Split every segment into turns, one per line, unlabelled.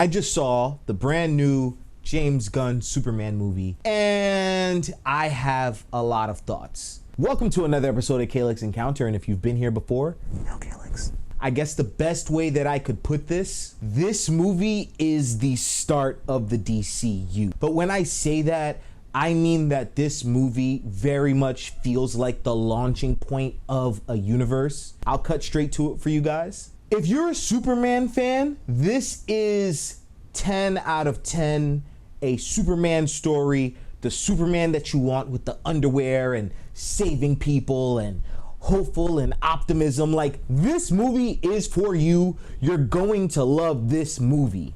I just saw the brand new James Gunn Superman movie, and I have a lot of thoughts. Welcome to another episode of Kaylex Encounter, and if you've been here before, no Kaylex. I guess the best way that I could put this movie is the start of the DCU. But when I say that, I mean that this movie very much feels like the launching point of a universe. I'll cut straight to it for you guys. If you're a Superman fan, this is 10 out of 10, a Superman story, the Superman that you want with the underwear and saving people and hopeful and optimism. Like, this movie is for you. You're going to love this movie.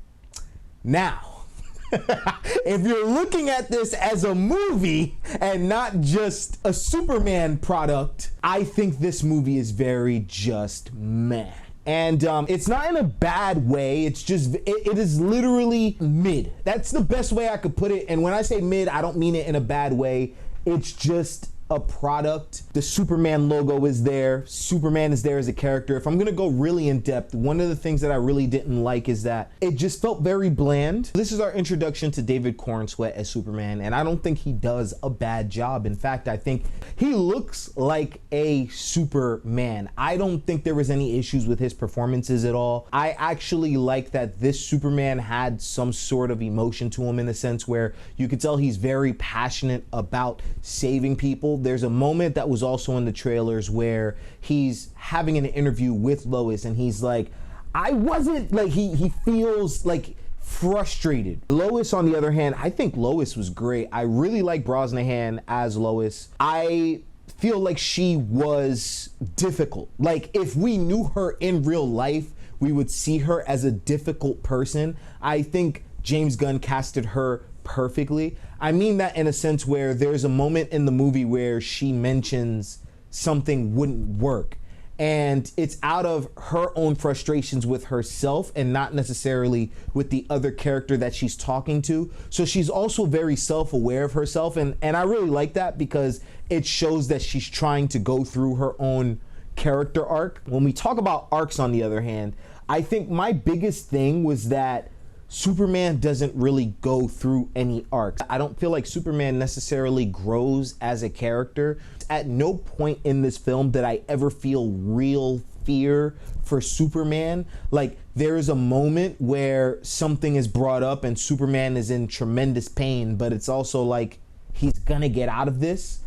Now, if you're looking at this as a movie and not just a Superman product, I think this movie is very just meh. And it's not in a bad way. It's just, it is literally mid. That's the best way I could put it. And when I say mid, I don't mean it in a bad way. It's just a product. The Superman logo is there. Superman is there as a character. If I'm gonna go really in depth, one of the things that I really didn't like is that it just felt very bland. This is our introduction to David Cornsweet as Superman, and I don't think he does a bad job. In fact, I think he looks like a Superman. I don't think there was any issues with his performances at all. I actually like that this Superman had some sort of emotion to him, in the sense where you could tell he's very passionate about saving people. There's a moment that was also in the trailers where he's having an interview with Lois, and he's like, I wasn't, like, he feels like frustrated. Lois, on the other hand, I think Lois was great. I really like Brosnahan as Lois. I feel like she was difficult. Like, if we knew her in real life, we would see her as a difficult person. I think James Gunn casted her perfectly. I mean that in a sense where there's a moment in the movie where she mentions something wouldn't work, and it's out of her own frustrations with herself and not necessarily with the other character that she's talking to. So she's also very self-aware of herself, and I really like that because it shows that she's trying to go through her own character arc. When we talk about arcs, on the other hand, I think my biggest thing was that Superman doesn't really go through any arcs. I don't feel like Superman necessarily grows as a character. At no point in this film did I ever feel real fear for Superman. Like, there is a moment where something is brought up and Superman is in tremendous pain, but it's also like, he's gonna get out of this.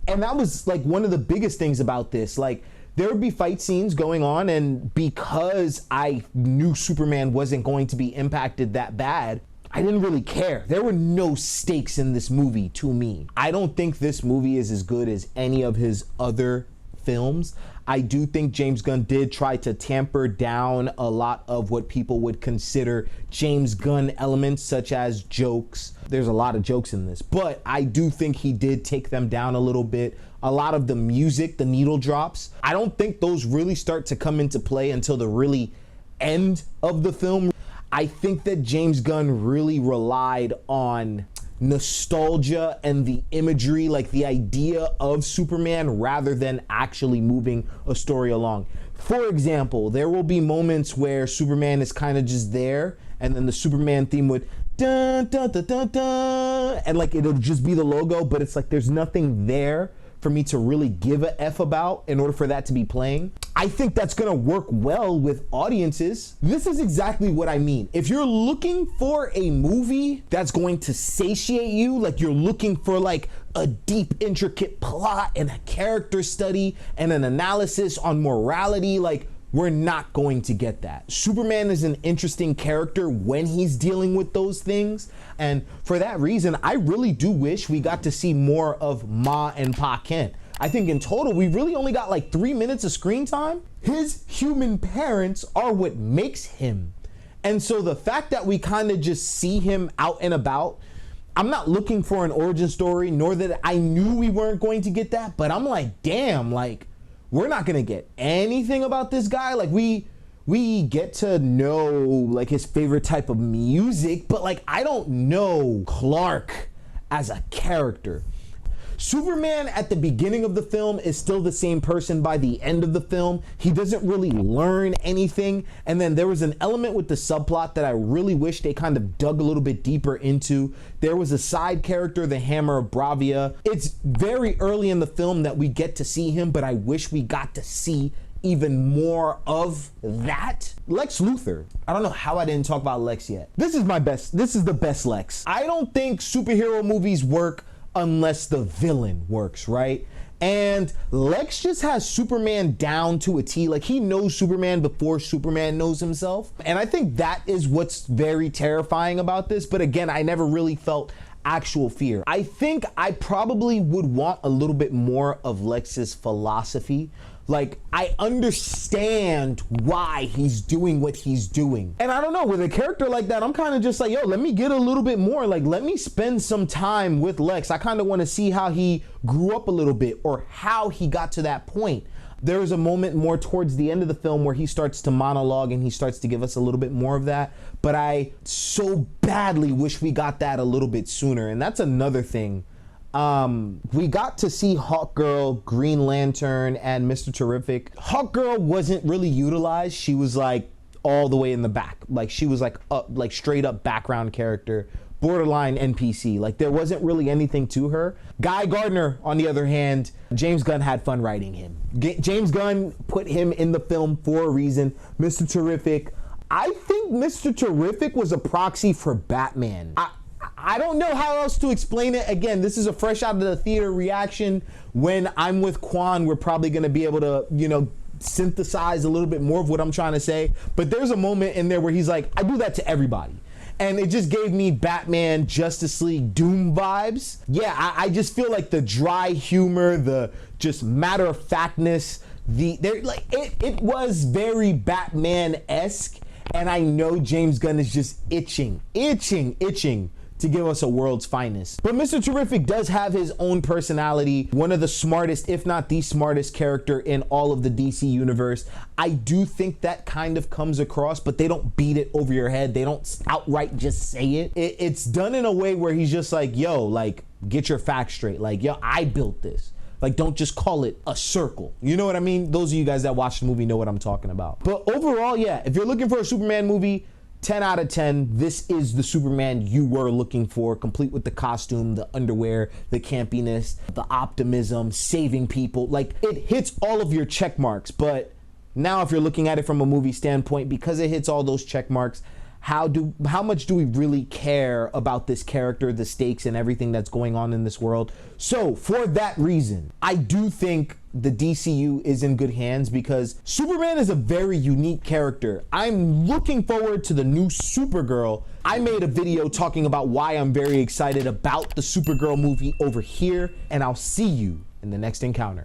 And that was like one of the biggest things about this. Like, there would be fight scenes going on, and because I knew Superman wasn't going to be impacted that bad, I didn't really care. There were no stakes in this movie to me. I don't think this movie is as good as any of his other films. I do think James Gunn did try to tamper down a lot of what people would consider James Gunn elements, such as jokes. There's a lot of jokes in this, but I do think he did take them down a little bit. A lot of the music, the needle drops, I don't think those really start to come into play until the really end of the film. I think that James Gunn really relied on nostalgia and the imagery, like the idea of Superman, rather than actually moving a story along. For example, there will be moments where Superman is kind of just there, and then the Superman theme would dun dun dun dun dun, and like it'll just be the logo, but it's like there's nothing there for me to really give a F about in order for that to be playing. I think that's gonna work well with audiences. This is exactly what I mean. If you're looking for a movie that's going to satiate you, like you're looking for like a deep, intricate plot and a character study and an analysis on morality, like, we're not going to get that. Superman is an interesting character when he's dealing with those things. And for that reason, I really do wish we got to see more of Ma and Pa Kent. I think in total, we really only got like 3 minutes of screen time. His human parents are what makes him. And so the fact that we kind of just see him out and about, I'm not looking for an origin story, nor that I knew we weren't going to get that, but I'm like, damn, like, we're not gonna get anything about this guy. Like, we get to know like his favorite type of music, but like, I don't know Clark as a character. Superman at the beginning of the film is still the same person by the end of the film. He doesn't really learn anything. And then there was an element with the subplot that I really wish they kind of dug a little bit deeper into. There was a side character, the Hammer of Bravia. It's very early in the film that we get to see him, but I wish we got to see even more of that. Lex Luthor. I don't know how I didn't talk about Lex yet. This is the best Lex. I don't think superhero movies work unless the villain works, right? And Lex just has Superman down to a T. Like, he knows Superman before Superman knows himself. And I think that is what's very terrifying about this. But again, I never really felt actual fear. I think I probably would want a little bit more of Lex's philosophy. Like, I understand why he's doing what he's doing. And I don't know, with a character like that, I'm kind of just like, yo, let me get a little bit more. Like, let me spend some time with Lex. I kind of want to see how he grew up a little bit or how he got to that point. There is a moment more towards the end of the film where he starts to monologue and he starts to give us a little bit more of that. But I so badly wish we got that a little bit sooner. And that's another thing. We got to see Hawkgirl, Green Lantern, and Mr. Terrific. Hawkgirl wasn't really utilized. She was like all the way in the back. Like, she was like straight up background character, borderline NPC. Like, there wasn't really anything to her. Guy Gardner, on the other hand, James Gunn had fun writing him. James Gunn put him in the film for a reason. Mr. Terrific, I think Mr. Terrific was a proxy for Batman. I don't know how else to explain it. Again, this is a fresh out of the theater reaction. When I'm with Quan, we're probably going to be able to, you know, synthesize a little bit more of what I'm trying to say. But there's a moment in there where he's like, I do that to everybody. And it just gave me Batman, Justice League, Doom vibes. Yeah, I just feel like the dry humor, the just matter-of-factness, it was very Batman-esque. And I know James Gunn is just itching to give us a world's finest. But Mr. Terrific does have his own personality, one of the smartest, if not the smartest character in all of the DC universe. I do think that kind of comes across, but they don't beat it over your head. They don't outright just say it. It's done in a way where he's just like, yo, like, get your facts straight. Like, yo, I built this. Like, don't just call it a circle. You know what I mean? Those of you guys that watch the movie know what I'm talking about. But overall, yeah, if you're looking for a Superman movie, 10 out of 10, this is the Superman you were looking for, complete with the costume, the underwear, the campiness, the optimism, saving people. Like, it hits all of your check marks. But now if you're looking at it from a movie standpoint, because it hits all those check marks, how much do we really care about this character, the stakes, and everything that's going on in this world? So for that reason, I do think the DCU is in good hands because Superman is a very unique character. I'm looking forward to the new Supergirl. I made a video talking about why I'm very excited about the Supergirl movie over here, and I'll see you in the next encounter.